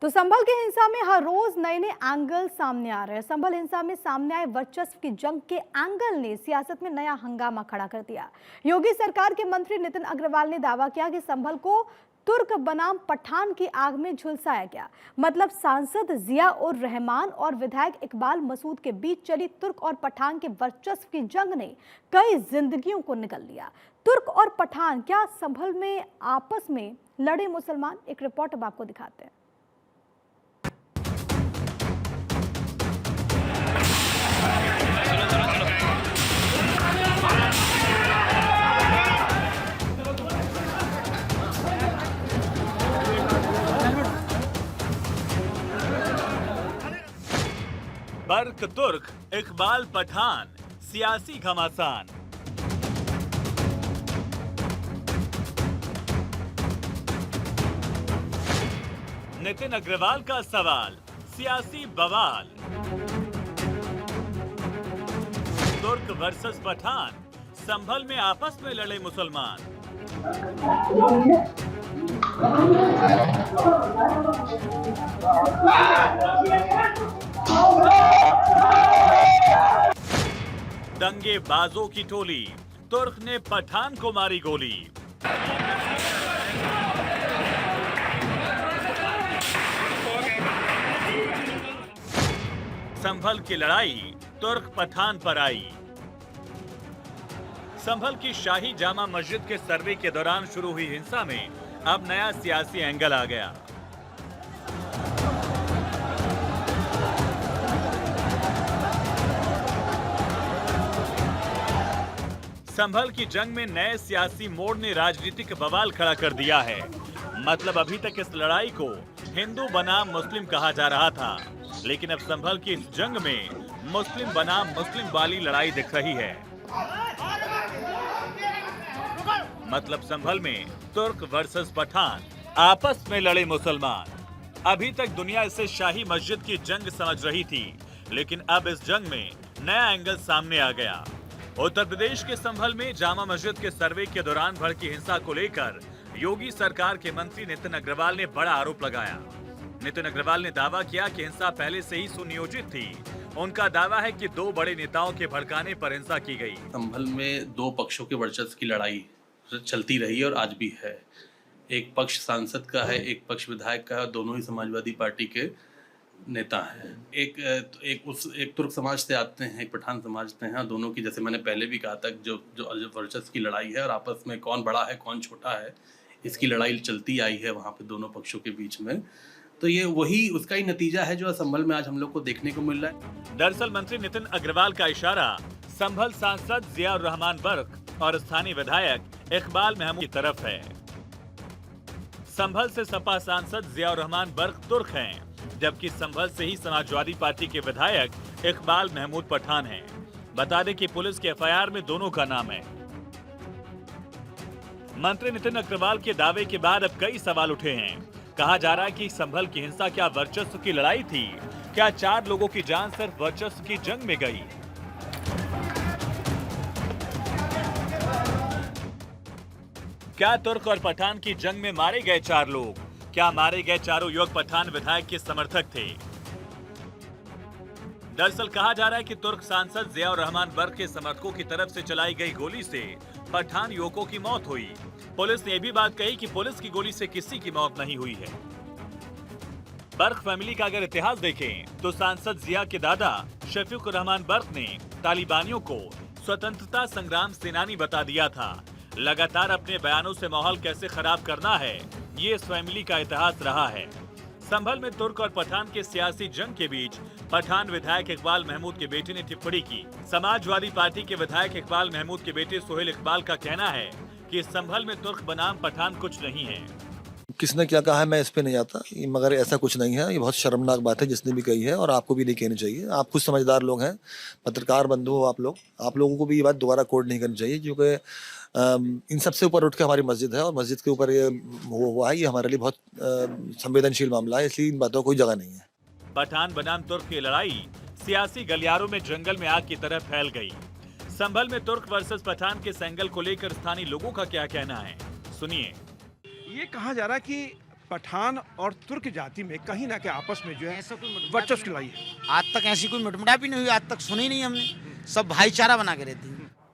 तो संभल की हिंसा में हर रोज नए नए एंगल सामने आ रहे हैं। संभल हिंसा में सामने आए वर्चस्व की जंग के एंगल ने सियासत में नया हंगामा खड़ा कर दिया। योगी सरकार के मंत्री नितिन अग्रवाल ने दावा किया कि संभल को तुर्क बनाम पठान की आग में झुलसाया गया। मतलब सांसद जिया उर रहमान और विधायक इकबाल मसूद के बीच चली तुर्क और पठान के वर्चस्व की जंग ने कई जिंदगियों को निगल लिया। तुर्क और पठान क्या संभल में आपस में लड़े मुसलमान? एक रिपोर्ट अब आपको दिखाते हैं। बर्क तुर्क, इकबाल पठान, सियासी घमासान। नितिन अग्रवाल का सवाल, सियासी बवाल। तुर्क वर्सेस पठान, संभल में आपस में लड़े मुसलमान। दंगे बाजों की टोली, तुर्क ने पठान को मारी गोली। संभल की लड़ाई तुर्क पठान पर आई। संभल की शाही जामा मस्जिद के सर्वे के दौरान शुरू हुई हिंसा में अब नया सियासी एंगल आ गया। संभल की जंग में नए सियासी मोड़ ने राजनीतिक बवाल खड़ा कर दिया है। मतलब अभी तक इस लड़ाई को हिंदू बनाम मुस्लिम कहा जा रहा था, लेकिन अब संभल की इस जंग में मुस्लिम बनाम मुस्लिम वाली लड़ाई दिख रही है। मतलब संभल में तुर्क वर्सेस पठान, आपस में लड़े मुसलमान। अभी तक दुनिया इसे शाही मस्जिद की जंग समझ रही थी, लेकिन अब इस जंग में नया एंगल सामने आ गया। उत्तर प्रदेश के संभल में जामा मस्जिद के सर्वे के दौरान भड़की हिंसा को लेकर योगी सरकार के मंत्री नितिन अग्रवाल ने बड़ा आरोप लगाया। नितिन अग्रवाल ने दावा किया कि हिंसा पहले से ही सुनियोजित थी। उनका दावा है कि दो बड़े नेताओं के भड़काने पर हिंसा की गई। संभल में दो पक्षों के वर्चस्व की लड़ाई चलती रही और आज भी है। एक पक्ष सांसद का है, एक पक्ष विधायक का है। दोनों ही समाजवादी पार्टी के नेता हैं। एक तुर्क समाज से आते हैं, एक पठान समाज से हैं। दोनों की, जैसे मैंने पहले भी कहा था, जो वर्चस्व की लड़ाई है और आपस में कौन बड़ा है कौन छोटा है, इसकी लड़ाई चलती आई है वहाँ पे दोनों पक्षों के बीच में। तो ये वही उसका ही नतीजा है जो संभल में आज हम लोग को देखने को मिल रहा है। दरअसल मंत्री नितिन अग्रवाल का इशारा संभल सांसद जिया उर रहमान बर्क और स्थानीय विधायक इकबाल महमूद की तरफ है। संभल से सपा सांसद जिया उर रहमान बर्क तुर्क हैं, जबकि संभल से ही समाजवादी पार्टी के विधायक इकबाल महमूद पठान हैं। बता दें कि पुलिस के एफआईआर में दोनों का नाम है। मंत्री नितिन अग्रवाल के दावे के बाद अब कई सवाल उठे हैं। कहा जा रहा है कि संभल की हिंसा क्या वर्चस्व की लड़ाई थी? क्या 4 लोगों की जान सिर्फ वर्चस्व की जंग में गई? क्या तुर्क और पठान की जंग में मारे गए 4 लोग? क्या मारे गए चारों युवक पठान विधायक के समर्थक थे? दरअसल कहा जा रहा है कि तुर्क सांसद जिया उर रहमान बर्क के समर्थकों की तरफ से चलाई गई गोली से पठान युवकों की मौत हुई। पुलिस ने यह भी बात कही कि पुलिस की गोली से किसी की मौत नहीं हुई है। बर्क फैमिली का अगर इतिहास देखें तो सांसद जिया के दादा शफीक उर रहमान बर्क ने तालिबानियों को स्वतंत्रता संग्राम सेनानी बता दिया था। लगातार अपने बयानों से माहौल कैसे खराब करना है, ये इस फैमिली का इतिहास रहा है। संभल में तुर्क और पठान के सियासी जंग के बीच पठान विधायक इकबाल महमूद के बेटे ने टिप्पणी की। समाजवादी पार्टी के विधायक इकबाल महमूद के बेटे सोहेल इकबाल का कहना है कि संभल में तुर्क बनाम पठान कुछ नहीं है। किसने क्या कहा है मैं इस पे नहीं आता, मगर ऐसा कुछ नहीं है। ये बहुत शर्मनाक बात है जिसने भी कही है, और आपको भी नहीं कहनी चाहिए। आप खुद समझदार लोग हैं, पत्रकार बंधु हो आप लोगों को भी ये बात दोबारा कोट नहीं करनी चाहिए, क्योंकि इन सबसे ऊपर उठ के हमारी मस्जिद है और मस्जिद के ऊपर ये हुआ है। ये हमारे लिए बहुत संवेदनशील मामला है, इसलिए इन बातों को कोई जगह नहीं है। पठान बनाम तुर्क की लड़ाई सियासी गलियारों में जंगल में आग की तरह फैल गई। संभल में तुर्क वर्सेस पठान के एंगल को लेकर स्थानीय लोगों का क्या कहना है, सुनिए। ये कहा जा रहा है कि पठान और तुर्क जाति में कहीं ना कहीं आपस में जो है ऐसा कोई मुठभेड़ वर्चस्व की लड़ाई है। आज तक ऐसी कोई मुठभेड़ भी नहीं हुई, आज तक सुनी नहीं हमने। सब भाईचारा बना के रहती है।